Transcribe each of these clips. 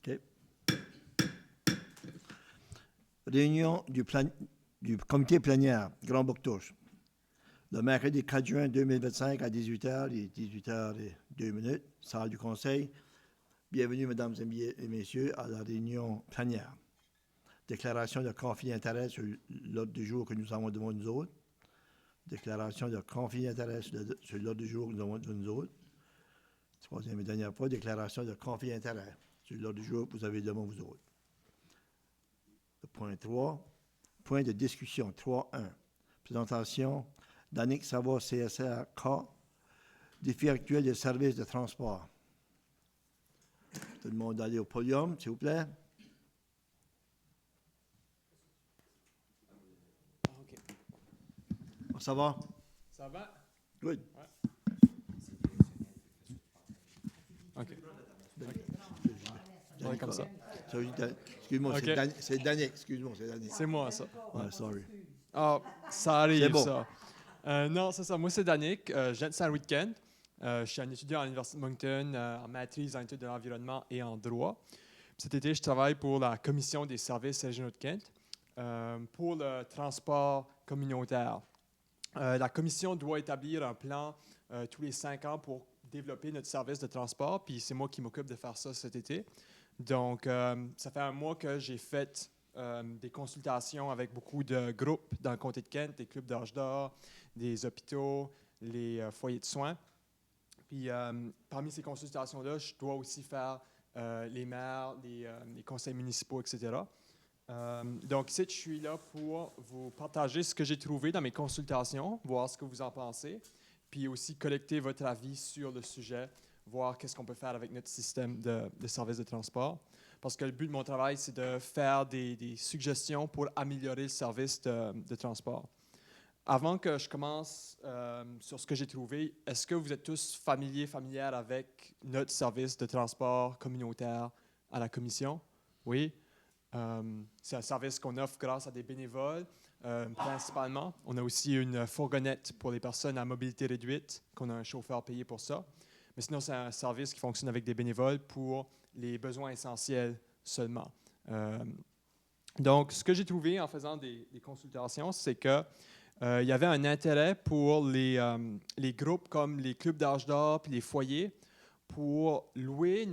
OK. Réunion du comité plénière, Grand Bouctouche. Le mercredi 4 juin 2025 à 18h et 18h02, salle du Conseil. Bienvenue, mesdames et messieurs, à la réunion plénière. Déclaration de conflit d'intérêt sur l'ordre du jour que nous avons devant nous autres. Déclaration de conflit d'intérêt sur l'ordre du jour que nous avons devant nous autres. Troisième et dernière fois, déclaration de conflit d'intérêt sur l'ordre du jour que vous avez devant vous autres. Le point 3, point de discussion 3.1. Présentation d'Annick Savoie, CSRK, défi actuel des services de transport. Tout le monde aller au podium, s'il vous plaît. Okay. Ça va? Ça va? Good. Ouais. OK. Ouais, comme ça. Excuse-moi, Okay. c'est Danick. Excuse-moi, c'est Danick. C'est moi, ça. Ouais, sorry. Ah, ça arrive, C'est bon. ça. Non, c'est ça. Moi, c'est Danick. Je viens de Saint-Louis-de-Kent. Je suis un étudiant à l'Université de Moncton en maîtrise en études de l'environnement et en droit. Cet été, je travaille pour la Commission des services régionaux de Kent pour le transport communautaire. La Commission doit établir un plan tous les 5 ans pour développer notre service de transport, puis c'est moi qui m'occupe de faire ça cet été. Donc, ça fait un mois que j'ai fait des consultations avec beaucoup de groupes dans le comté de Kent, des clubs d'âge d'or, des hôpitaux, les foyers de soins. Puis, parmi ces consultations-là, je dois aussi faire les maires, les conseils municipaux, etc. Donc, ici, je suis là pour vous partager ce que j'ai trouvé dans mes consultations, voir ce que vous en pensez, puis aussi collecter votre avis sur le sujet, voir qu'est-ce qu'on peut faire avec notre système de services de transport. Parce que le but de mon travail, c'est de faire des suggestions pour améliorer le service de transport. Avant que je commence sur ce que j'ai trouvé, est-ce que vous êtes tous familières avec notre service de transport communautaire à la Commission? Oui. C'est un service qu'on offre grâce à des bénévoles, principalement. On a aussi une fourgonnette pour les personnes à mobilité réduite, qu'on a un chauffeur payé pour ça. Mais sinon, c'est un service qui fonctionne avec des bénévoles pour les besoins essentiels seulement. Donc, ce que j'ai trouvé en faisant des consultations, c'est que il y avait un intérêt pour les groupes comme les clubs d'âge d'or puis les foyers pour louer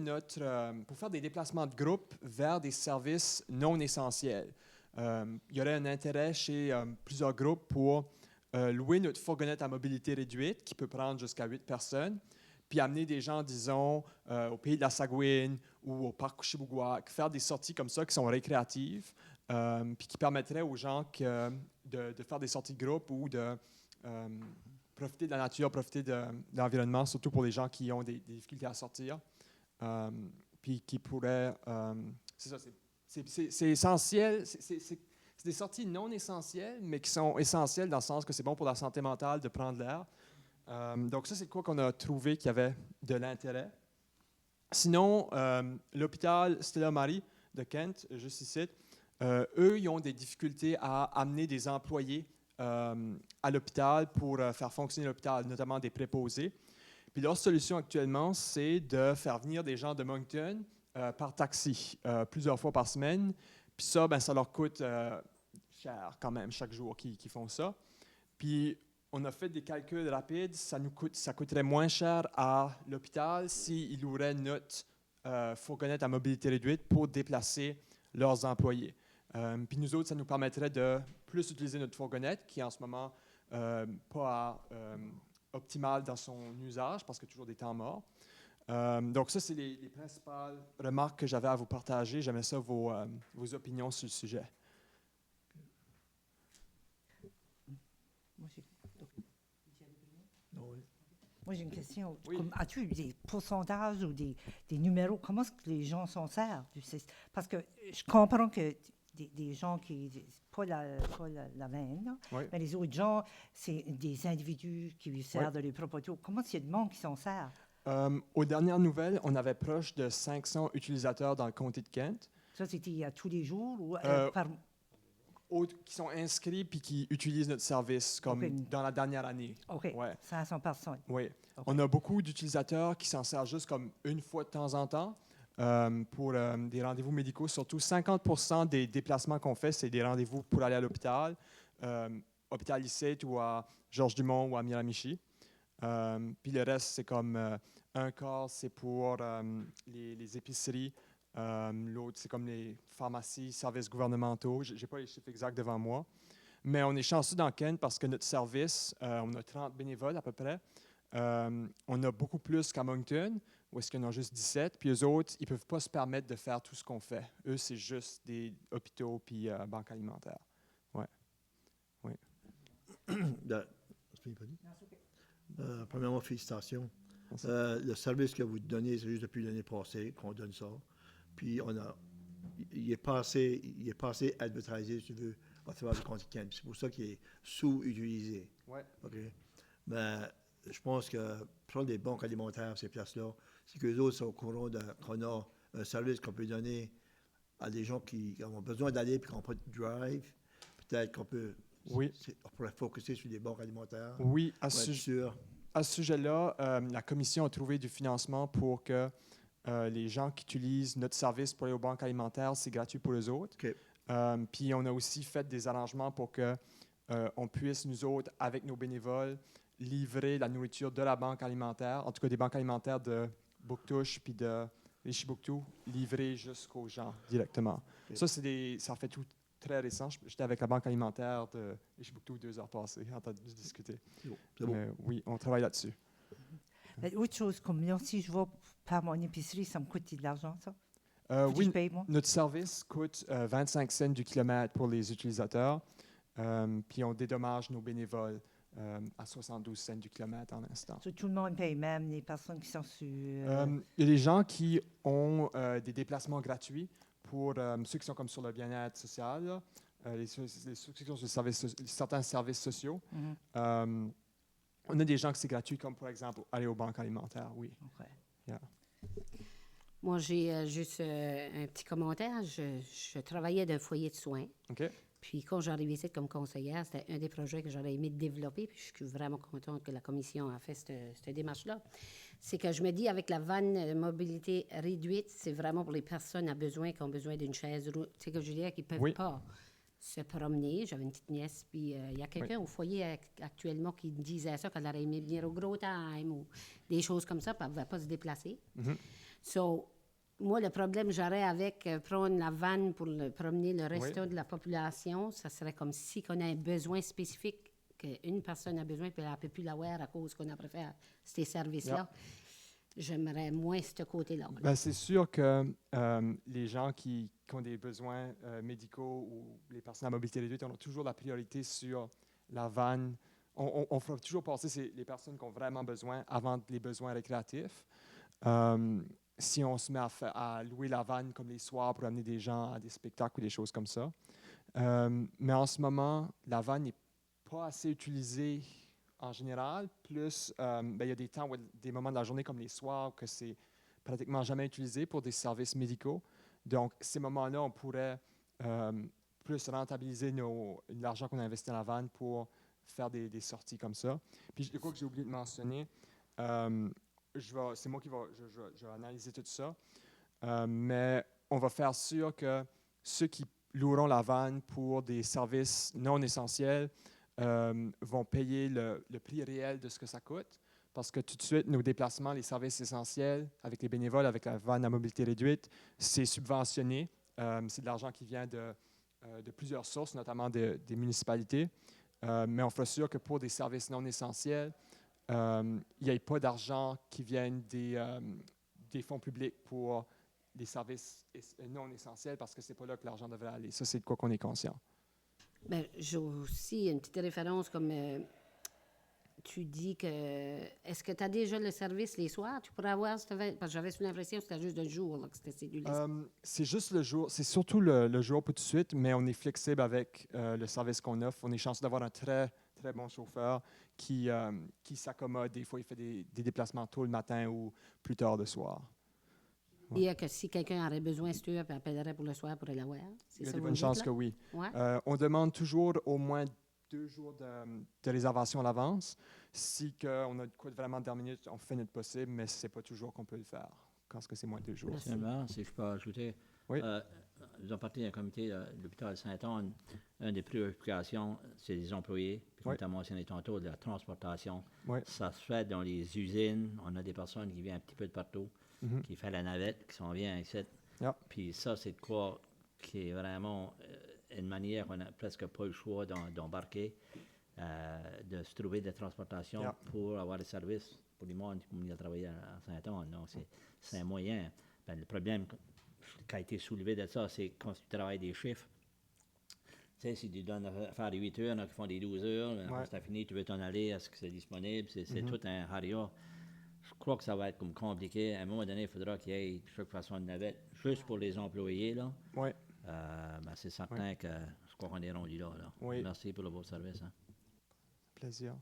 pour faire des déplacements de groupe vers des services non essentiels. Il y aurait un intérêt chez plusieurs groupes pour louer notre fourgonnette à mobilité réduite qui peut prendre jusqu'à 8 personnes, puis amener des gens, disons, au pays de la Sagouine ou au parc Couchibouguac, faire des sorties comme ça qui sont récréatives, puis qui permettraient aux gens de faire des sorties de groupe ou de profiter de la nature, profiter de l'environnement, surtout pour les gens qui ont des difficultés à sortir, puis qui pourraient... c'est ça, c'est essentiel, c'est des sorties non essentielles, mais qui sont essentielles dans le sens que c'est bon pour la santé mentale de prendre l'air. Donc ça, c'est quoi qu'on a trouvé qui avait de l'intérêt. Sinon, l'hôpital Stella Marie de Kent, juste ici, eux, ils ont des difficultés à amener des employés à l'hôpital pour faire fonctionner l'hôpital, notamment des préposés. Puis leur solution actuellement, c'est de faire venir des gens de Moncton par taxi plusieurs fois par semaine. Puis ça, ben, ça leur coûte cher quand même chaque jour qu'ils font ça. Puis on a fait des calculs rapides, ça coûterait moins cher à l'hôpital s'ils loueraient notre fourgonnette à mobilité réduite pour déplacer leurs employés. Puis nous autres, ça nous permettrait de plus utiliser notre fourgonnette, qui est en ce moment pas optimale dans son usage, parce qu'il y a toujours des temps morts. Donc ça, c'est les principales remarques que j'avais à vous partager. J'aimais ça, vos opinions sur le sujet. Moi, j'ai une question. Oui. As-tu des pourcentages ou des numéros? Comment est-ce que les gens s'en servent? Parce que je comprends que des gens qui... Pas la veine, Oui. mais les autres gens, c'est des individus qui servent de les propos. Comment est-ce qu'il y a de monde qui s'en sert? Aux dernières nouvelles, on avait proche de 500 utilisateurs dans le comté de Kent. Ça, c'était à tous les jours ou Qui sont inscrits puis qui utilisent notre service comme dans la dernière année. OK, Ouais. 500 personnes. Oui. Okay. On a beaucoup d'utilisateurs qui s'en servent juste comme une fois de temps en temps. pour des rendez-vous médicaux. Surtout 50% des déplacements qu'on fait, c'est des rendez-vous pour aller à l'hôpital, hôpital Lycée ou à Georges-Dumont ou à Miramichi. Puis le reste, c'est comme un quart, c'est pour les épiceries. L'autre, c'est comme les pharmacies, services gouvernementaux. Je n'ai pas les chiffres exacts devant moi. Mais on est chanceux dans Kent parce que notre service, on a 30 bénévoles à peu près. On a beaucoup plus qu'à Moncton, où est-ce qu'ils en ont juste 17. Puis eux autres, ils ne peuvent pas se permettre de faire tout ce qu'on fait. Eux, c'est juste des hôpitaux puis banques alimentaires. Ouais. Oui. Premièrement, félicitations. Merci. Le service que vous donnez, c'est juste depuis l'année passée qu'on donne ça. Puis il est passé advertisé, si tu veux, à travers le compte Kent. C'est pour ça qu'il est sous-utilisé. Ouais. OK? Mais je pense que prendre des banques alimentaires, ces places-là, c'est que les autres sont au courant qu'on a un service qu'on peut donner à des gens qui ont besoin d'aller et qui n'ont pas de drive. Peut-être qu'on peut. Oui. On pourrait focuser sur des banques alimentaires. Oui, À ce sujet-là, la Commission a trouvé du financement pour que les gens qui utilisent notre service pour aller aux banques alimentaires, c'est gratuit pour eux autres. OK. Puis on a aussi fait des arrangements pour que on puisse, nous autres, avec nos bénévoles, livrer la nourriture de la banque alimentaire, en tout cas des banques alimentaires de Bouctouche puis de Richibouctou, livrer jusqu'aux gens directement. OK. Ça fait tout très récent. J'étais avec la banque alimentaire de Richibouctou 2 heures passées, en train de discuter. C'est bon. Oui, on travaille là-dessus. Mais autre chose, comme là, si je vais faire mon épicerie, ça me coûte de l'argent, ça? Faut que Oui, je paye, moi? notre service coûte 25 cents du kilomètre pour les utilisateurs, puis on dédommage nos bénévoles à 72 cents du kilomètre en l'instant. So, tout le monde paye, même les personnes qui sont sur... Il y a des gens qui ont des déplacements gratuits pour ceux qui sont comme sur le bien-être social, là, ceux qui sont sur certains services sociaux. Mhm. On a des gens que c'est gratuit, comme par exemple aller aux banques alimentaires, oui. OK. Yeah. Moi, j'ai juste un petit commentaire. Je travaillais d'un foyer de soins. OK? Puis quand j'arrivais ici comme conseillère, c'était un des projets que j'aurais aimé développer. Puis je suis vraiment contente que la commission a fait cette démarche-là. C'est que je me dis, avec la vanne mobilité réduite, c'est vraiment pour les personnes à besoin qui ont besoin d'une chaise roulante. Tu sais que je veux dire, qui ne peuvent Oui. pas se promener. J'avais une petite nièce, puis il y a quelqu'un au foyer actuellement qui me disait ça, qu'elle aurait aimé venir au Gros Time ou des choses comme ça, puis elle ne pouvait pas se déplacer. Mhm. So, moi, le problème que j'aurais avec prendre la vanne pour promener le restant de la population, ça serait comme si on a un besoin spécifique, qu'une personne a besoin, puis elle ne peut plus l'avoir à cause qu'on a préféré ces services-là. J'aimerais moins ce côté-là. Ben, c'est sûr que les gens qui ont des besoins médicaux ou les personnes à mobilité réduite, on a toujours la priorité sur la vanne. On fera toujours passer les personnes qui ont vraiment besoin avant les besoins récréatifs. Si on se met à louer la vanne comme les soirs pour amener des gens à des spectacles ou des choses comme ça. Mais en ce moment, la vanne n'est pas assez utilisée en général. Plus, il y a des moments de la journée comme les soirs que c'est pratiquement jamais utilisé pour des services médicaux. Donc, ces moments-là, on pourrait plus rentabiliser l'argent qu'on a investi dans la vanne pour faire des sorties comme ça. Puis, le coup que j'ai oublié de mentionner, c'est moi qui je vais analyser tout ça. Mais on va faire sûr que ceux qui loueront la vanne pour des services non essentiels vont payer le prix réel de ce que ça coûte. Parce que tout de suite, nos déplacements, les services essentiels, avec les bénévoles, avec la vanne à mobilité réduite, c'est subventionné. C'est de l'argent qui vient de plusieurs sources, notamment des municipalités. Mais on fera sûr que pour des services non essentiels, il n'y ait pas d'argent qui vienne des fonds publics pour des services non essentiels parce que ce n'est pas là que l'argent devrait aller. Ça, c'est de quoi qu'on est conscient. Bien, j'ai aussi une petite référence comme tu dis que... Est-ce que tu as déjà le service les soirs? Tu pourrais avoir... Parce que j'avais l'impression que c'était juste un jour là, que c'était cédulaire. C'est juste le jour. C'est surtout le jour pour tout de suite, mais on est flexible avec le service qu'on offre. On est chanceux d'avoir un très, très bon chauffeur qui s'accommode. Des fois, il fait des déplacements tôt le matin ou plus tard le soir. Et que si quelqu'un aurait besoin, si tu appellerais pour le soir pour l'avoir. Il y a de bonnes chances que oui. Ouais. On demande toujours au moins 2 jours de réservation à l'avance. Si on a de quoi de vraiment dernière minute, on fait notre possible, mais ce n'est pas toujours qu'on peut le faire. quand c'est moins de 2 jours. Seulement, si je peux ajouter, Oui. nous avons parti d'un comité de l'hôpital Sainte-Anne. Une des préoccupations, c'est les employés, puis comme Oui. tu as mentionné tantôt, de la transportation. Oui. Ça se fait dans les usines. On a des personnes qui viennent un petit peu de partout, Mhm. qui font la navette, qui s'en viennent ici. Yeah. Puis ça, c'est de quoi qui est vraiment une manière qu'on n'a presque pas le choix d'embarquer, de se trouver des transportations Yeah. pour avoir des services pour les monde qui vont travailler à Saint-Anne. Donc, c'est un moyen. Ben, le problème qui a été soulevé de ça, c'est quand tu travailles des chiffres. Tu sais, si tu donnes à faire des 8 heures, il y en a qui font des 12 heures, Ouais. quand c'est fini, tu veux t'en aller, est-ce que c'est disponible? C'est Mhm. tout un haria. Je crois que ça va être comme compliqué. À un moment donné, il faudra qu'il y ait de chaque façon une navette, juste pour les employés. Là. Oui. Ben, c'est certain que je crois qu'on est rendu là. Oui. Merci pour le beau service. Hein. Plaisir.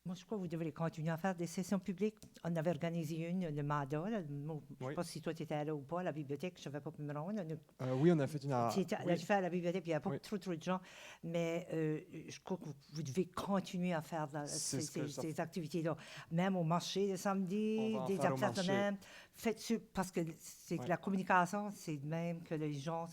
Moi, je crois que vous devriez continuer à faire des sessions publiques. On avait organisé une, le MADA. Là, je ne sais Oui. pas si toi, tu étais là ou pas, à la bibliothèque. Je ne savais pas pour me rendre. Oui, on a fait une... Tu oui. as fait à la bibliothèque, puis il n'y a pas Oui. trop de gens. Mais je crois que vous devez continuer à faire C'est ce que ça- ces activités-là. Même au marché le samedi, On va en des faire au affaires de marché. même. Faites-le, parce que c'est Ouais. la communication, c'est de même que les gens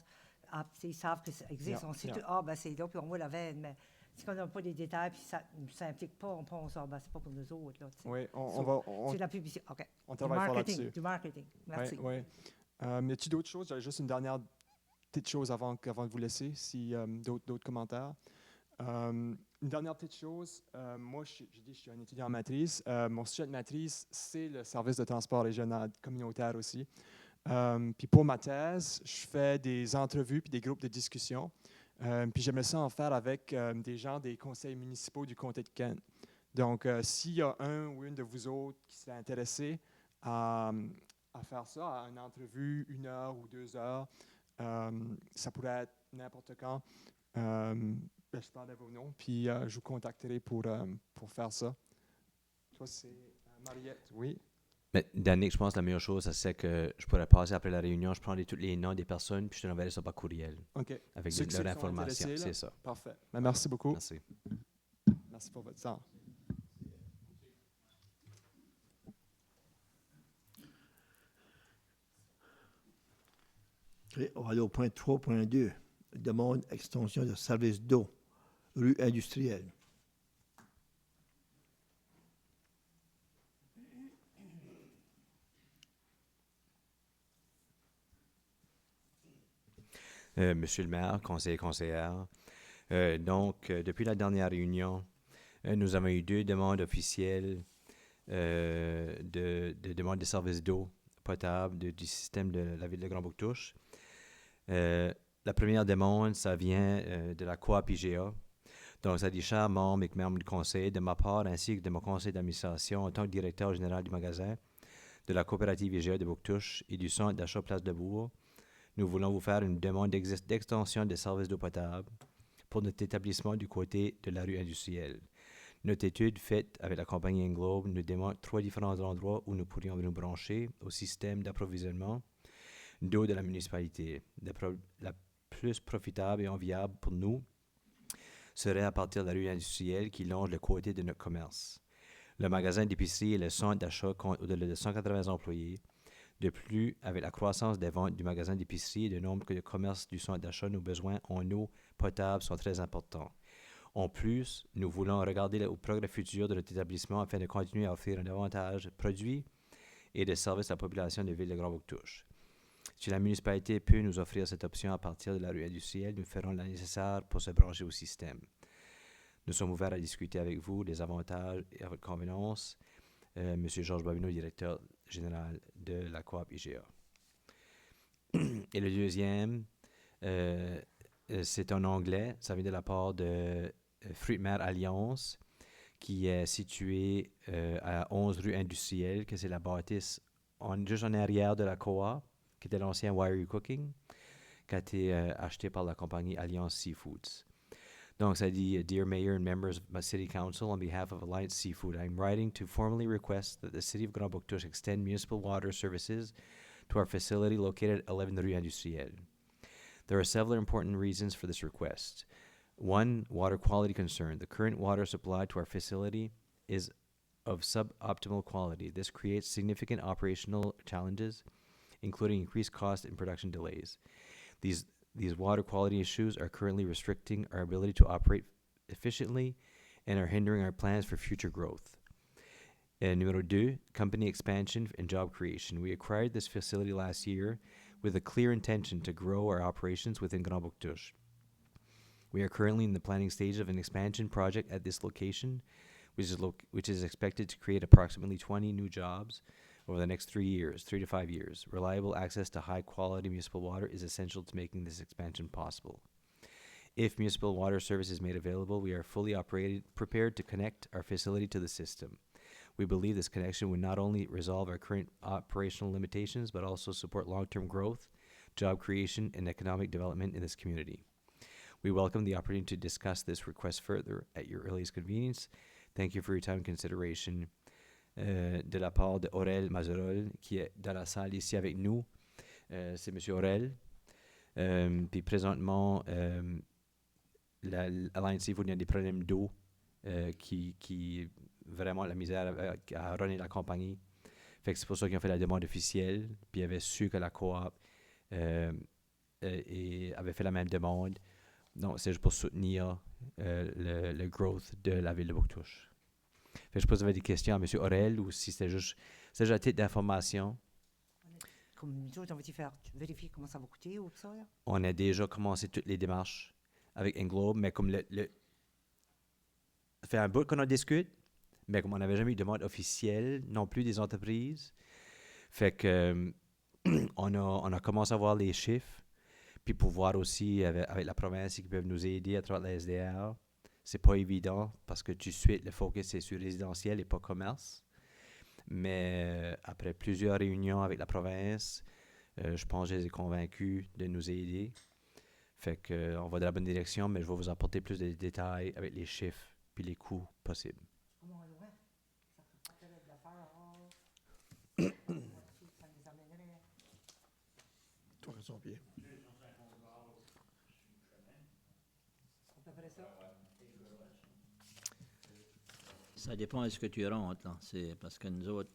ils savent que ça existe. Yeah, On sait yeah. tout, ben c'est là, puis on voit la veine. Mais si on n'a pas les détails, puis ça n'implique pas, on pense, ben c'est pas pour nous autres. Là, tu sais. Oui, on So, va... On, C'est la publicité. OK. on Du travaille fort marketing. là-dessus. Du marketing. Merci. Oui, oui. Y a-t-il d'autres choses? J'avais juste une dernière petite chose avant de vous laisser, si d'autres commentaires. Une dernière petite chose. Moi, je suis un étudiant en maîtrise. Mon sujet de maîtrise, c'est le service de transport régional communautaire aussi. Puis pour ma thèse, je fais des entrevues puis des groupes de discussion. Puis j'aimerais ça en faire avec des gens des conseils municipaux du comté de Kent. Donc, s'il y a un ou une de vous autres qui serait intéressé à faire ça, à une entrevue, 1 heure ou 2 heures, ça pourrait être n'importe quand. Je parlerai vos noms, puis je vous contacterai pour faire ça. Toi, c'est Mariette, oui. Mais Danick, je pense que la meilleure chose, c'est que je pourrais passer après la réunion, je prendrai tous les noms des personnes, puis je te l'enverrai ça par courriel, OK, avec Ceux qui leur sont information. intéressés, là. C'est ça. parfait. Ben, merci beaucoup. Merci. Merci pour votre temps. OK, on va aller au point 3.2. Demande extension de service d'eau, rue industrielle. Monsieur le maire, conseiller, conseillère. Depuis la dernière réunion, nous avons eu 2 demandes officielles de demande de services d'eau potable du système de la ville de Grand-Bouctouche. La première demande, ça vient de la coop IGA. Donc, ça dit, chers membres et membres du conseil, de ma part ainsi que de mon conseil d'administration en tant que directeur général du magasin de la coopérative IGA de Bouctouche et du centre d'achat Place de Bourg, nous voulons vous faire une demande d'extension des services d'eau potable pour notre établissement du côté de la rue industrielle. Notre étude faite avec la compagnie Englobe nous démontre 3 différents endroits où nous pourrions nous brancher au système d'approvisionnement d'eau de la municipalité. La plus profitable et enviable pour nous serait à partir de la rue industrielle qui longe le côté de notre commerce. Le magasin d'épicerie et le centre d'achat comptent au-delà de 180 employés. De plus, avec la croissance des ventes du magasin d'épicerie et le nombre de commerces du centre d'achat, nos besoins en eau potable sont très importants. En plus, nous voulons regarder au progrès futur de notre établissement afin de continuer à offrir un avantage de produits et de services à la population de la ville de Grand-Bouctouche. Si la municipalité peut nous offrir cette option à partir de la rue industrielle, nous ferons le nécessaire pour se brancher au système. Nous sommes ouverts à discuter avec vous des avantages et à votre convenance. Monsieur Georges Babineau, directeur général de la coop IGA. Et le deuxième, c'est en anglais. Ça vient de la part de Fruitmare Alliance, qui est située à 11 rue industrielle, que c'est la bâtisse juste en arrière de la coop, qui était l'ancien Wiry Cooking, qui a été acheté par la compagnie Alliance Seafoods. Donc, ça dit, Dear Mayor and members of my City Council, on behalf of Alliance Seafood, I'm writing to formally request that the City of Grand-Bouctouche extend municipal water services to our facility located at 11 Rue Industrielle. There are several important reasons for this request. One, water quality concern. The current water supply to our facility is of suboptimal quality. This creates significant operational challenges, including increased cost and production delays. These water quality issues are currently restricting our ability to operate efficiently and are hindering our plans for future growth. Numéro 2, company expansion and job creation. We acquired this facility last year with a clear intention to grow our operations within Grand-Bouctouche. We are currently in the planning stage of an expansion project at this location, which is expected to create approximately 20 new jobs over the next 3 to 5 years. Reliable access to high-quality municipal water is essential to making this expansion possible. If municipal water service is made available, we are fully prepared to connect our facility to the system. We believe this connection would not only resolve our current operational limitations, but also support long-term growth, job creation, and economic development in this community. We welcome the opportunity to discuss this request further at your earliest convenience. Thank you for your time and consideration. De la part de Aurel Mazerol, qui est dans la salle ici avec nous. C'est M. Aurel. Puis présentement, Alliance Seafood, il y a des problèmes d'eau qui vraiment la misère à runner la compagnie. Fait que c'est pour ça qu'ils ont fait la demande officielle. Puis ils avaient su que la coop avait fait la même demande. Donc, c'est juste pour soutenir le growth de la ville de Bouctouche. Fait que je sais pas si vous avez des questions à M. Aurel ou si c'était juste à titre d'information. Comme nous autres, on va-tu faire vérifier comment ça va coûter ou ça, là? On a déjà commencé toutes les démarches avec Englobe, mais comme ça fait un bout qu'on en discute, mais comme on n'avait jamais eu de demande officielle non plus des entreprises, fait que on a commencé à voir les chiffres, puis pour voir aussi avec la province qui peuvent nous aider à travers la SDR. C'est pas évident parce que tout de suite, le focus c'est sur résidentiel et pas commerce. Mais après plusieurs réunions avec la province, je pense que je les ai convaincus de nous aider. Fait qu'on va dans la bonne direction, mais je vais vous apporter plus de détails avec les chiffres puis les coûts possibles. Toi, son pied. Ça dépend de ce que tu rentres, là. C'est parce que nous autres,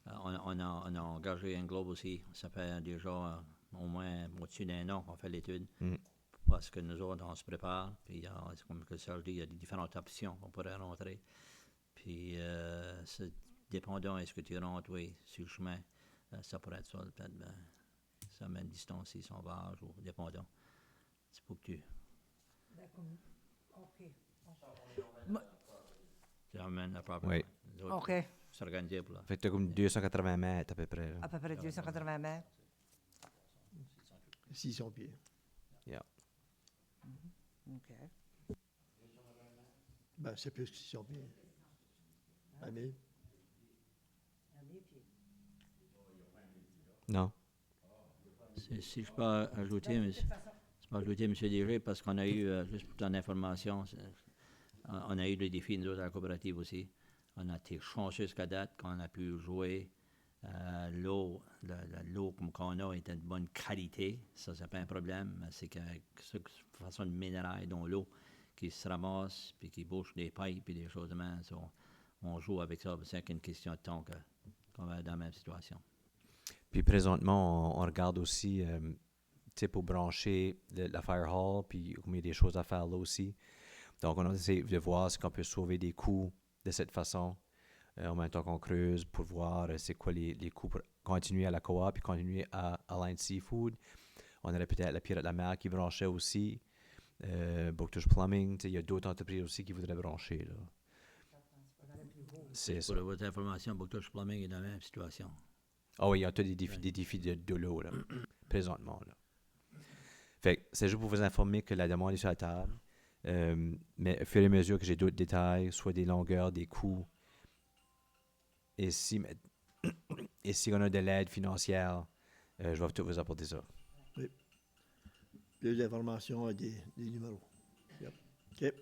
on a engagé un Globe aussi. Ça fait déjà au moins au-dessus d'un an qu'on fait l'étude. Parce que nous autres, on se prépare. Puis, comme que Serge dit, il y a des différentes options qu'on pourrait rentrer. Puis, c'est dépendant de ce que tu rentres, oui, sur le chemin. Ça pourrait être ça, peut-être. Ça met une distance ici, son vage, ou dépendant. C'est pour que tu... OK. Tu amènes la propriété. Oui. Nous autres, OK. s'organiser pour là. Fait que t'as comme 280 mètres à peu près. Là. À peu près 280 mètres. 600 pieds. Yeah. OK. Ben, c'est plus que 600 pieds. 1000. Non? Si je peux ajouter, M. Dégé, parce qu'on a eu, juste pour ton information, on a eu le défi, nous autres, à la coopérative aussi. On a été chanceux jusqu'à date qu'on a pu jouer. L'eau comme qu'on a était de bonne qualité. Ça, c'est pas un problème. Mais c'est qu'avec cette façon de minéral dans l'eau qui se ramasse, puis qui bouche des pipes et des choses de même, on joue avec ça. C'est qu'une question de temps qu'on va être dans la même situation. Puis présentement, on regarde aussi, pour brancher la Fire Hall, puis il y a des choses à faire là aussi. Donc, on essaie de voir si on peut sauver des coûts de cette façon, en même temps qu'on creuse pour voir c'est quoi les coûts pour continuer à la coop puis continuer à Alliance Seafood. On aurait peut-être la Pirate de la Mer qui branchait aussi, Bouctouche Plumbing, il y a d'autres entreprises aussi qui voudraient brancher. Là. C'est ça. Pour votre information, Bouctouche Plumbing est dans la même situation. Ah oui, il y a des défis de l'eau, là, présentement. Là. Fait que c'est juste pour vous informer que la demande est sur la table. Mais au fur et à mesure que j'ai d'autres détails, soit des longueurs, des coûts, et si on a de l'aide financière, je vais tout vous apporter ça. Oui. Plus d'informations et des numéros. Yep. OK.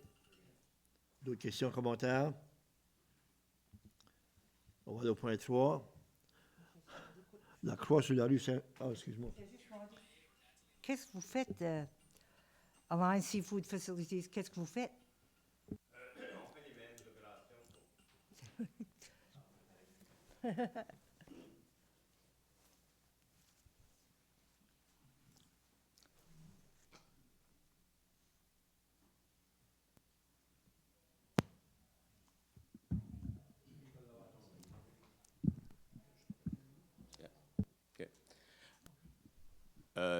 D'autres questions, commentaires? On va aller au point 3. La croix sur la rue Saint... Ah, excuse-moi. Qu'est-ce que vous faites, Alliance Seafood Facilities? Qu'est-ce que vous faites? On fait les mêmes opérations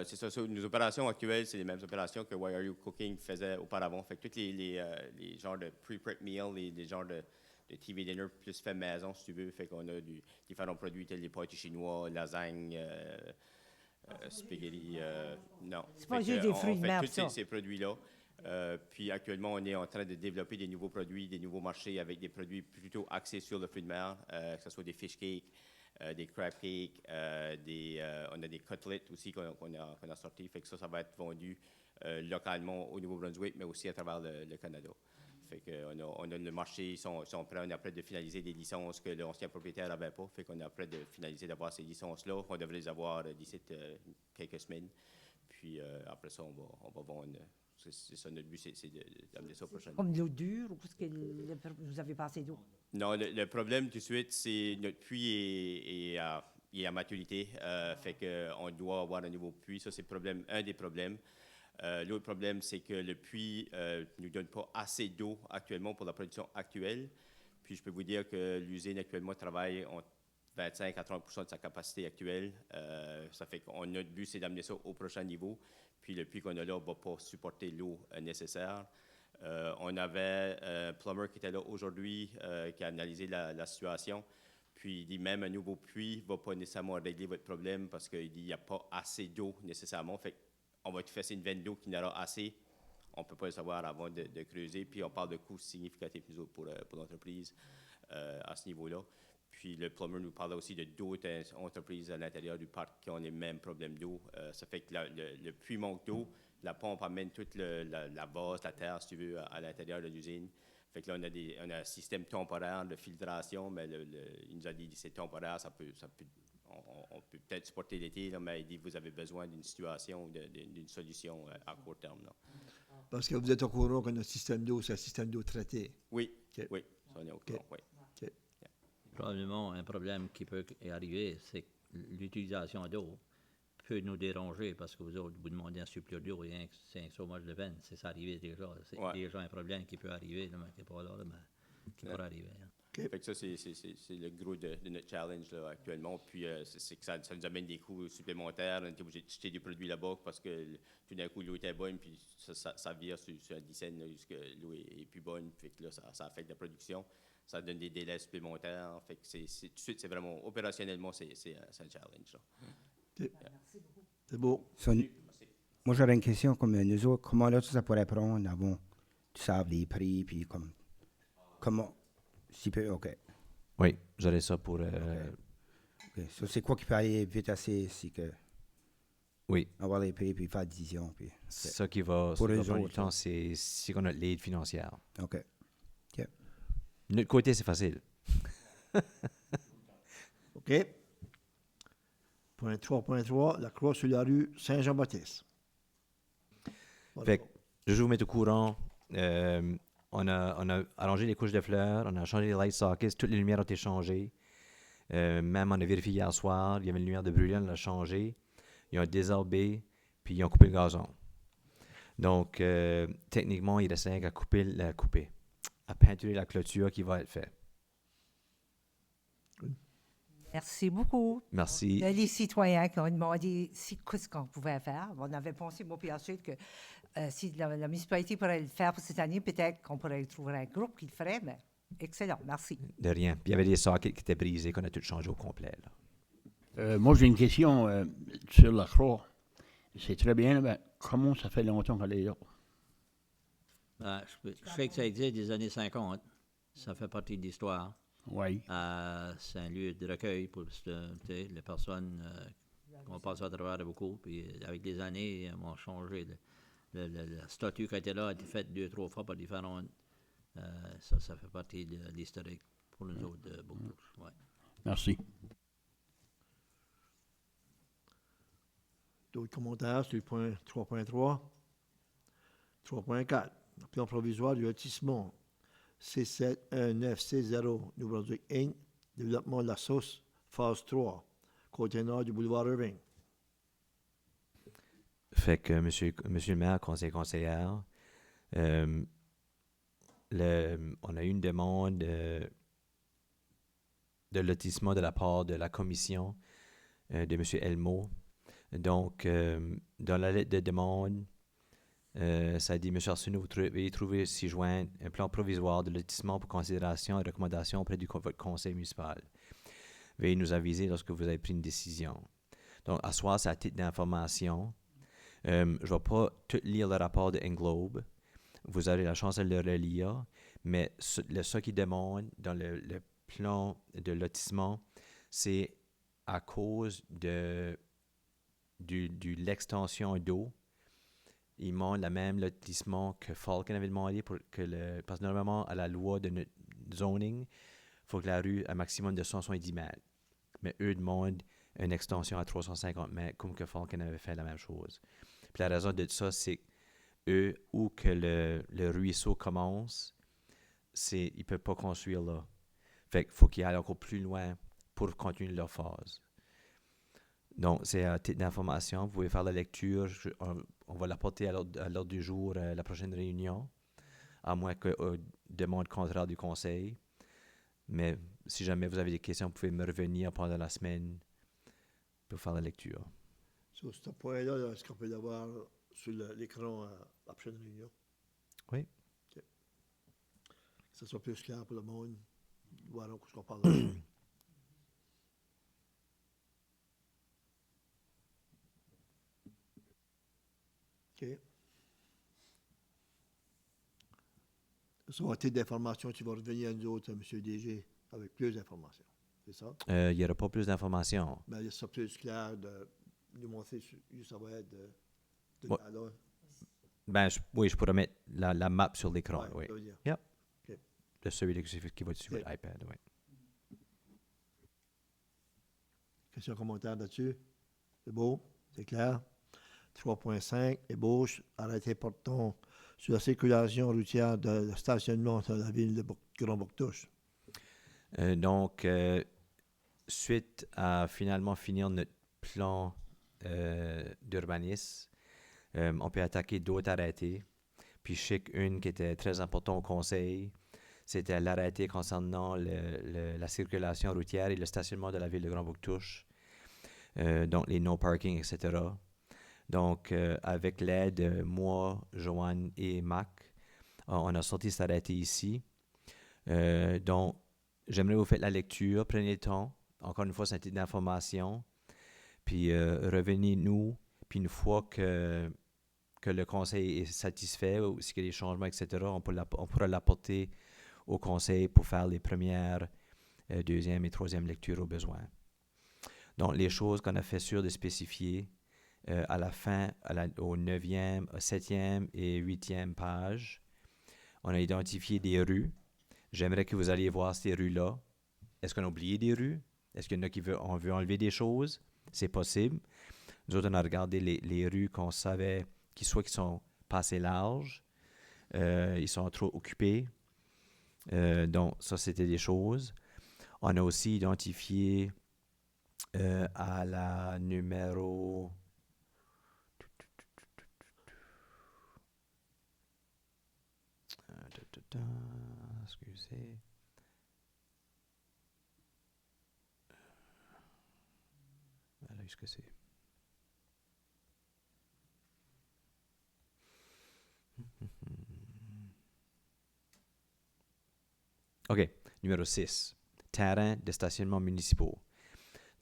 C'est ça, nos opérations actuelles, c'est les mêmes opérations que Why Are You Cooking faisait auparavant. Fait que tous les genres de pre-prep meals, les genres de TV dinner plus fait maison, si tu veux. Fait qu'on a différents produits tels les pâtés chinois, lasagne, spaghetti. Non. C'est pas Fait juste que des fruits de on fait mer, tous ça. ces produits-là. Puis actuellement, on est en train de développer des nouveaux produits, des nouveaux marchés avec des produits plutôt axés sur le fruit de mer, que ce soit des fish cakes, des crab cakes, on a des côtelettes aussi qu'on a sortis. Fait que ça va être vendu localement au Nouveau-Brunswick, mais aussi à travers le Canada. Fait que on a le marché, ils sont prêts, on est prêt de finaliser des licences que l'ancien propriétaire n'avait pas. Fait qu'on est prêt de finaliser d'avoir ces licences-là. On devrait les avoir d'ici quelques semaines. Puis après ça, on va vendre. C'est ça, notre but, c'est d'amener ça prochainement. Comme de l'eau dure ou qu'est-ce que vous avez passé d'eau? Non, le problème tout de suite, c'est notre puits est à maturité. Fait qu'on doit avoir un nouveau puits. Ça, c'est un des problèmes. L'autre problème, c'est que le puits ne nous donne pas assez d'eau actuellement pour la production actuelle. Puis je peux vous dire que l'usine actuellement travaille entre 25 à 30 de sa capacité actuelle. Ça fait que notre but, c'est d'amener ça au prochain niveau. Puis le puits qu'on a là ne va pas supporter l'eau nécessaire. On avait un plumber qui était là aujourd'hui, qui a analysé la situation. Puis il dit même un nouveau puits ne va pas nécessairement régler votre problème parce qu'il dit qu'il n'y a pas assez d'eau nécessairement. Fait qu'on va te faire une veine d'eau qui n'aura assez. On ne peut pas le savoir avant de creuser. Puis on parle de coûts significatifs pour l'entreprise à ce niveau-là. Puis le plumber nous parle aussi de d'autres entreprises à l'intérieur du parc qui ont les mêmes problèmes d'eau. Ça fait que le puits manque d'eau. La pompe amène toute la base, la terre, si tu veux, à l'intérieur de l'usine. Fait que là, on a un système temporaire de filtration, mais il nous a dit que c'est temporaire, on peut peut-être supporter l'été, là, mais il dit que vous avez besoin d'une situation, d'une solution à court terme. Là. Parce que vous êtes au courant que notre système d'eau, c'est un système d'eau traité. Oui, OK. oui, ça on est au courant, oui. OK. Probablement, un problème qui peut arriver, c'est que l'utilisation d'eau peut nous déranger parce que vous autres, vous demandez un surplus d'eau, rien que c'est un chômage de veine. C'est ça arrivé déjà. C'est déjà un problème qui peut arriver, là, mais qui n'est pas là, mais qui pourrait arriver. Hein. Fait que ça, c'est le gros de notre challenge là, actuellement. Puis c'est que ça nous amène des coûts supplémentaires. On est obligé de jeter des produits là-bas parce que tout d'un coup, l'eau était bonne, puis ça vire sur un dizaine jusqu'à l'eau est plus bonne. Fait que là, ça affecte la production. Ça donne des délais supplémentaires. Fait que tout de suite, c'est vraiment, opérationnellement, c'est un challenge. Là. C'est beau. Moi, j'aurais une question comme nous autres. Comment là, ça pourrait prendre avant, tu sais, les prix, puis comment, si peu, OK. Oui, j'aurais ça pour... OK. So, c'est quoi qui peut aller vite assez, si que... Oui. Avoir les prix, puis faire des décisions, puis... Ça qui va Pour eux prendre du autres, temps, c'est qu'on a l'aide financière. OK. De notre côté, c'est facile. OK. Point 3.3, la croix sur la rue Saint-Jean-Baptiste. Voilà. Fait que, je vais vous mettre au courant. On a arrangé les couches de fleurs, on a changé les light sockets, toutes les lumières ont été changées. Même on a vérifié hier soir, il y avait une lumière de brûlant, on l'a changée. Ils ont désherbé, puis ils ont coupé le gazon. Donc, techniquement, il reste rien qu'à à peinturer la clôture qui va être faite. Merci beaucoup. Merci. Il y a les citoyens qui ont demandé qu'est-ce qu'on pouvait faire. On avait pensé, moi et Achille, que si la municipalité pourrait le faire pour cette année, peut-être qu'on pourrait trouver un groupe qui le ferait, mais excellent, merci. De rien. Puis il y avait des sockets qui étaient brisés, qu'on a tout changé au complet. Là. Moi, j'ai une question sur la croix. C'est très bien, mais comment ça fait longtemps qu'elle est là? Je sais que ça existe des années 50. Ça fait partie de l'histoire. Oui. C'est un lieu de recueil pour les personnes qui ont passé à travers beaucoup. Puis avec les années, ils ont changé. La statue qui était là a été faite 2-3 fois par différents. Ça fait partie de l'historique pour nous autres de Bouctouche. Ouais. Merci. D'autres commentaires sur le point 3.3. 3.4. Le plan provisoire du lotissement C71960 New Brunswick Inc. développement de la sauce, phase 3, côté nord du boulevard Irving. Fait que, monsieur le maire, conseillère, on a eu une demande de lotissement de la part de la commission de M. Elmo. Donc, dans la lettre de demande, ça dit, M. Arsenault, vous veuillez trouver ci-joint un plan provisoire de lotissement pour considération et recommandation auprès du votre conseil municipal. Veuillez nous aviser lorsque vous avez pris une décision. Donc, à soir, c'est à titre d'information. Je ne vais pas tout lire le rapport de Englobe. Vous aurez la chance de le relire. Mais ce qui demande dans le plan de lotissement, c'est à cause de l'extension d'eau. Ils demandent le même lotissement que Falcon avait demandé parce que normalement, à la loi de notre zoning, il faut que la rue ait un maximum de 170 mètres. Mais eux demandent une extension à 350 mètres, comme que Falcon avait fait la même chose. Puis la raison de ça, c'est eux, où que le ruisseau commence, ils ne peuvent pas construire là. Fait qu'il faut qu'ils aillent encore plus loin pour continuer leur phase. Donc, c'est un titre d'information. Vous pouvez faire la lecture. On va l'apporter à l'ordre du jour la prochaine réunion, à moins que demande contraire du conseil. Mais si jamais vous avez des questions, vous pouvez me revenir pendant la semaine pour faire la lecture. Sur ce point-là, est-ce qu'on peut l'avoir sur l'écran à la prochaine réunion? Oui. Okay. Que ce soit plus clair pour le monde. Voilà ce qu'on parle là. OK. Sur un titre d'information, tu vas revenir à nous autres, M. DG, avec plus d'informations. C'est ça? Il n'y aura pas plus d'informations. Ben, il sera plus clair de nous montrer où ça va être de Ouais. là. Ben, oui, je pourrais mettre la map sur l'écran. Ouais, Oui. ça veut dire. Yep. OK. De celui qui va être sur OK. l'iPad. Oui. Question, commentaire là-dessus? C'est beau? C'est clair? 3.5, ébauche, arrêté portant sur la circulation routière de stationnement dans la ville de Grand-Bouctouche. Donc, suite à finalement finir notre plan d'urbanisme, on peut attaquer d'autres arrêtés. Puis je sais qu'une qui était très importante au conseil, c'était l'arrêté concernant la circulation routière et le stationnement de la ville de Grand-Bouctouche. Donc les no parking, etc. Donc, avec l'aide de moi, Joanne et Mac, on a sorti cet arrêté ici. Donc, j'aimerais que vous faites la lecture, prenez le temps. Encore une fois, c'est un titre d'information. Puis, revenez-nous. Puis, une fois que le conseil est satisfait, ou s'il y a des changements, etc., on pourra l'apporter au conseil pour faire les premières, deuxième et troisième lectures au besoin. Donc, les choses qu'on a fait sûr de spécifier, à la fin, au 9e, 7e et 8e page, on a identifié des rues. J'aimerais que vous alliez voir ces rues-là. Est-ce qu'on a oublié des rues? Est-ce qu'il y en a qui veut enlever des choses? C'est possible. Nous autres, on a regardé les rues qu'on savait qui sont pas assez larges, ils sont trop occupés. Donc, ça, c'était des choses. On a aussi identifié à la numéro... Excusez. Voilà, est-ce que c'est? OK. Numéro 6. Terrain de stationnement municipaux.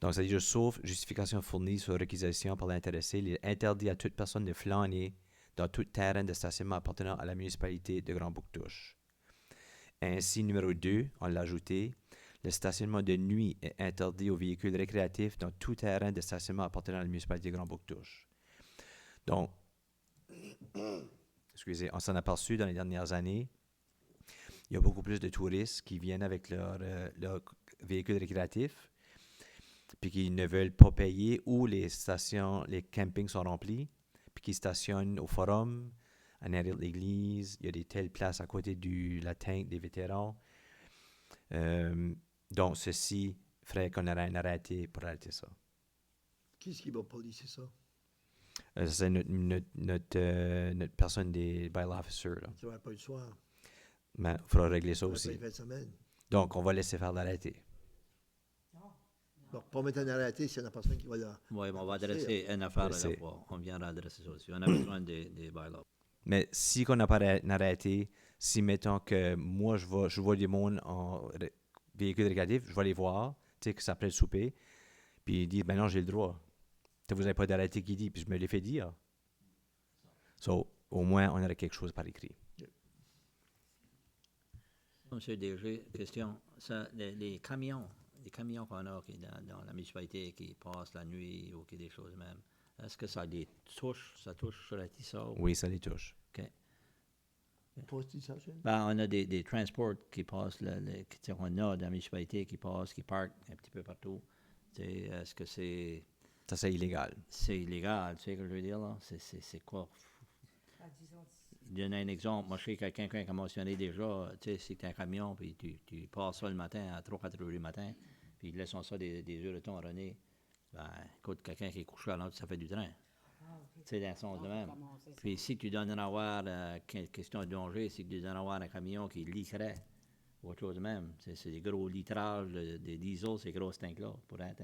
Donc, ça dit, sauf justification fournie sur réquisition par l'intéressé, il est interdit à toute personne de flâner dans tout terrain de stationnement appartenant à la municipalité de Grand-Bouctouche. Ainsi, numéro 2, on l'a ajouté, le stationnement de nuit est interdit aux véhicules récréatifs dans tout terrain de stationnement appartenant à la municipalité de Grand-Bouctouche. Donc, excusez, on s'en a aperçu dans les dernières années, il y a beaucoup plus de touristes qui viennent avec leur véhicule récréatif, puis qui ne veulent pas payer, ou les campings sont remplis, puis qui stationnent au forum, en arrière de l'église. Il y a des telles places à côté de la tank des vétérans. Donc, ceci ferait qu'on aurait un arrêté pour arrêter ça. Qui est-ce qui va policer ça? C'est notre personne des bylaw officers. Là. Ça va pas le soir. Mais il faudra régler ça Ça va pas aussi. les fins de semaine. Donc, on va laisser faire l'arrêté. Bon, pas mettre un arrêté s'il y en a personne qui va là. Oui, on va adresser une affaire à la C'est- fois. On viendra adresser ça aussi. On a besoin des bylaws. Mais si on n'a pas un arrêté, si mettons que moi je vois des mondes en véhicule récréatif, je vais les voir, tu sais, que ça après le souper, puis ils disent, ben non, j'ai le droit. Vous n'avez pas d'arrêté qui dit, puis je me l'ai fait dire. So, au moins, on aurait quelque chose par écrit. Monsieur le DG, question. Ça, les camions qu'on a qui dans la municipalité qui passent la nuit ou qui des choses même, est-ce que ça les touche? Ça touche sur la TISA? Oui, ça les touche. OK. Pose-tu ça, Shane? Ben, on a des transports qui passent, on a dans la municipalité qui passent, qui partent un petit peu partout. Tu sais, est-ce que c'est illégal. c'est illégal? Tu sais ce que je veux dire, là? C'est quoi? Donner un exemple. Moi, je sais quelqu'un qui a mentionné déjà, tu sais, c'est un camion, puis tu passes ça le matin à 3-4 heures du matin, puis ils laissent ça des heures de temps, René. Ben, écoute, quelqu'un qui est couché à l'autre, ça fait du train. Tu sais, dans le sens de même. Puis si tu donnes à avoir, question de danger, c'est que tu donnes à avoir un camion qui leakerait, ou autre chose de même. C'est des gros litrages de diesel, ces grosses tanks-là, pour être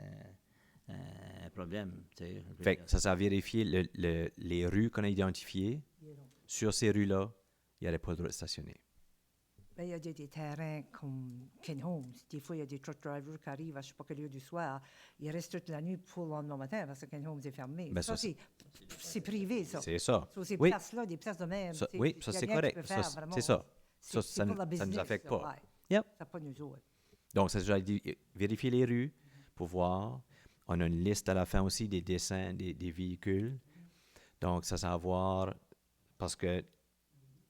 un problème. Tu sais, je veux Fait dire. que ça a vérifié les rues qu'on a identifiées. Sur ces rues-là, il n'y aurait pas le droit de stationner. Ben, il y a des terrains comme Ken Holmes. Des fois, il y a des truck drivers qui arrivent à je ne sais pas quelle heure du soir. Ils restent toute la nuit pour le lendemain matin parce que Ken Holmes est fermé. Ben, ça, ça, c'est privé, ça. C'est ça. Sur ces Oui. places-là, des places de même. Ça- c'est- oui, il ça y a c'est rien que tu correct. peux faire, Ça, vraiment. c'est ça. C'est Ça pour la ça nous business, affecte là, pas. ouais. Yep. Ça pas nous autres. Donc, ça déjà dit, vérifier les rues pour voir. On a une liste à la fin aussi des dessins des véhicules. Donc, ça, c'est à voir parce que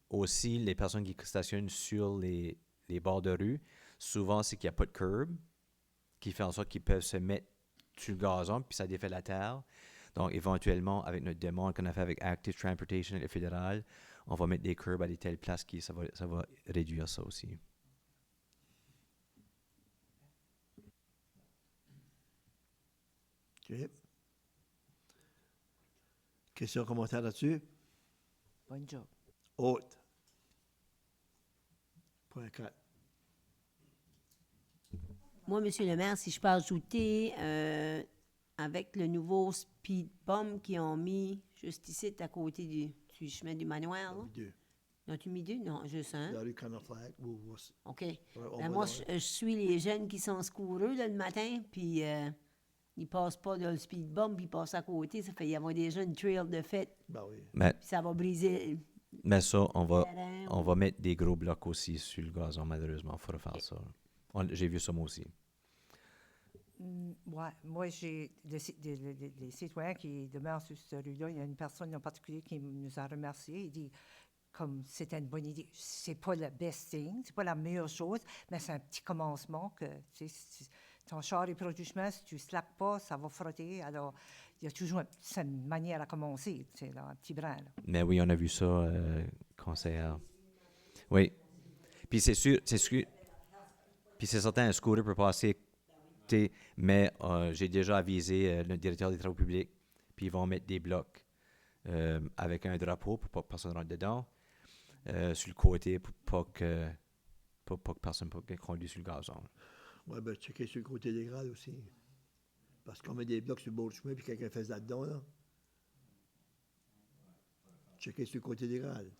aussi, les personnes qui stationnent sur les bords de rue, souvent, c'est qu'il n'y a pas de curb qui fait en sorte qu'ils peuvent se mettre sur le gazon, puis ça défait la terre. Donc, éventuellement, avec notre demande qu'on a fait avec Active Transportation et le fédéral, on va mettre des curbs à des telles places qui ça va réduire ça aussi. OK. Question, commentaire là-dessus? Bon job. Autre. Point 4. Moi, Monsieur le maire, si je peux ajouter, avec le nouveau speed bump qu'ils ont mis juste ici, à côté du chemin du manoir, là. Deux. N'as-tu mis deux? Non, juste un. La rue Canaflac. OK. On Ben, va moi, dans- je suis les jeunes qui sont secoureux là, le matin, puis ils passent pas dans le speed bump, ils passent à côté. Ça fait y avoir déjà une trail de fête, Ben oui. Mais, puis ça va briser mais ça, on le va, terrain. on va mettre des gros blocs aussi sur le gazon, malheureusement. Il faudra faire ça. J'ai vu ça moi aussi. Ouais, moi, j'ai des citoyens qui demeurent sur cette rue-là. Il y a une personne en particulier qui nous a remerciés. Il dit, comme c'était une bonne idée, c'est pas le best thing, c'est pas la meilleure chose, mais c'est un petit commencement que, tu sais, si ton char est proche du chemin, si tu ne slackes pas, ça va frotter. Alors, il y a toujours une manière à commencer, tu sais, là, un petit brin, là. Mais oui, on a vu ça, conseillère. Oui. Puis c'est sûr. Puis c'est certain, un scooter peut passer. Mais j'ai déjà avisé le directeur des travaux publics. Puis ils vont mettre des blocs avec un drapeau pour pas que personne rentre dedans. Sur le côté pour pas que personne conduise sur le gazon. Ouais, ben, checker sur le côté des grades aussi. Parce qu'on met des blocs sur le bord du chemin, puis quelqu'un fait ça dedans, là. Checker sur le côté des grades.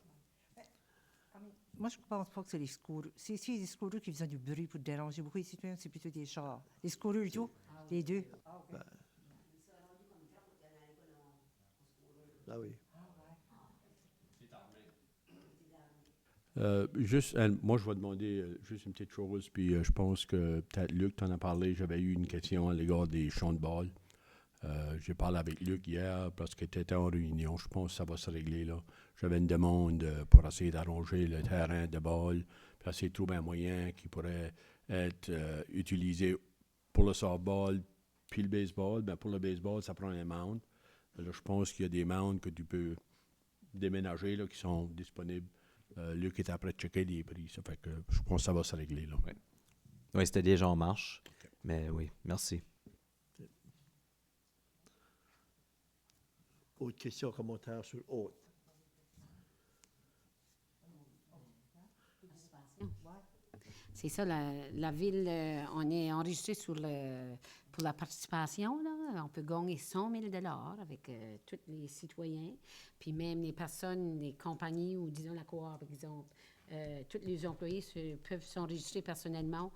Moi, je ne pense pas que c'est les scooters. C'est les scooters qui faisaient du bruit pour déranger beaucoup les citoyens, c'est plutôt des chars. Les scooters et tout, les deux. Ah oui. Moi, je vais demander juste une petite chose, puis je pense que peut-être Luc t'en a parlé. J'avais eu une question à l'égard des champs de balle. J'ai parlé avec Luc hier parce qu'il était en réunion. Je pense que ça va se régler là. J'avais une demande pour essayer d'arranger le terrain de balle, puis essayer de trouver un moyen qui pourrait être utilisé pour le softball puis le baseball. Ben, pour le baseball, ça prend un mound. Là, je pense qu'il y a des mounds que tu peux déménager là, qui sont disponibles. Luc est après de checker les prix. Ça fait que je pense que ça va se régler. Là. Ouais. Oui, c'était déjà en marche. Mais oui, merci. Autre question, commentaire sur autre? C'est ça, la ville, on est enregistré pour la participation. Là. On peut gagner 100 000 $ avec tous les citoyens, puis même les personnes, les compagnies ou disons la coop, par exemple. Tous les employés peuvent s'enregistrer personnellement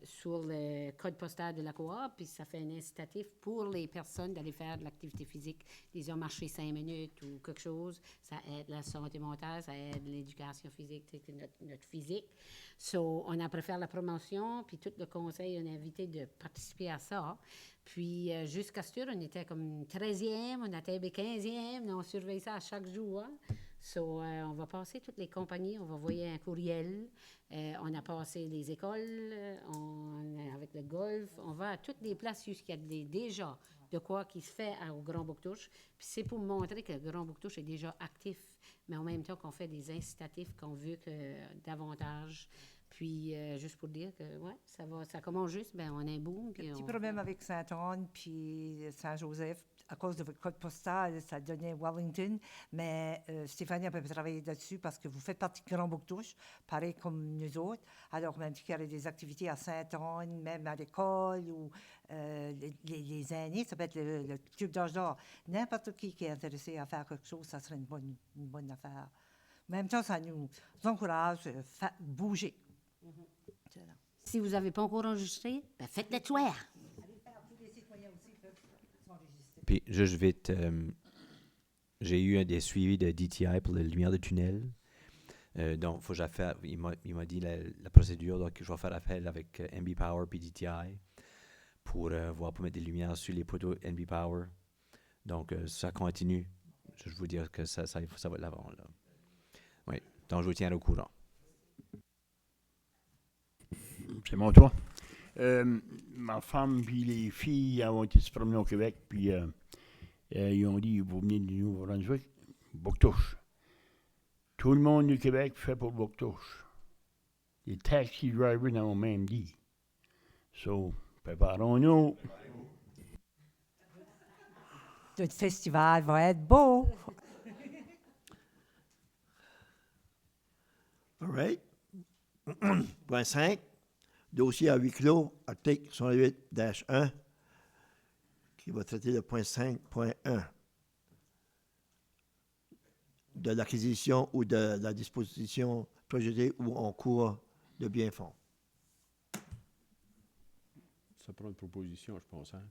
sur le code postal de la coop, puis ça fait un incitatif pour les personnes d'aller faire de l'activité physique. Disons, marcher 5 minutes ou quelque chose, ça aide la santé mentale, ça aide l'éducation physique, notre physique. So, on a préféré la promotion, puis tout le conseil, on a invité de participer à ça. Puis, jusqu'à ce jour, on était comme 13e, on était 15e, on surveille ça à chaque jour. So, on va passer toutes les compagnies, on va envoyer un courriel. On a passé les écoles, avec le golf. On va à toutes les places où il y a déjà de quoi qui se fait au Grand Bouctouche. Puis c'est pour montrer que le Grand Bouctouche est déjà actif, mais en même temps qu'on fait des incitatifs, qu'on veut que davantage. Puis, juste pour dire que, ouais, ça commence juste, ben on a un boom. Puis Petit problème avec Saint-Anne puis Saint-Joseph. À cause de votre code postal, ça donnait Wellington. Mais Stéphanie a pu travailler là-dessus parce que vous faites partie de Grand Bouctouche, pareil comme nous autres. Alors, même s'il y a des activités à Saint-Anne, même à l'école ou les aînés, ça peut être le club d'âge d'or. N'importe qui est intéressé à faire quelque chose, ça serait une bonne affaire. En même temps, ça nous encourage à bouger. si vous n'avez pas encore enregistré, ben faites-le toi. Puis, juste vite, j'ai eu des suivis de DTI pour la lumière de tunnel. Donc, faut que j'affaire, il m'a dit la procédure, donc je vais faire appel avec NB Power puis DTI pour voir pour mettre des lumières sur les poteaux NB Power. Donc, ça continue. Je veux dire que ça va de l'avant. Là. Oui, donc je vous tiens au courant. C'est mon tour. Ma femme puis les filles ont été se promener au Québec, puis ils ont dit, vous venez du Nouveau-Brunswick, Bouctouche. Tout le monde du Québec fait pour Bouctouche. Les taxi drivers l'ont même dit. So, préparons-nous. Le festival va être beau. All right. Point 5. Dossier à huis clos, article 108-1, qui va traiter le point 5.1 de l'acquisition ou de la disposition projetée ou en cours de biens fonds. Ça prend une proposition, je pense. Hein?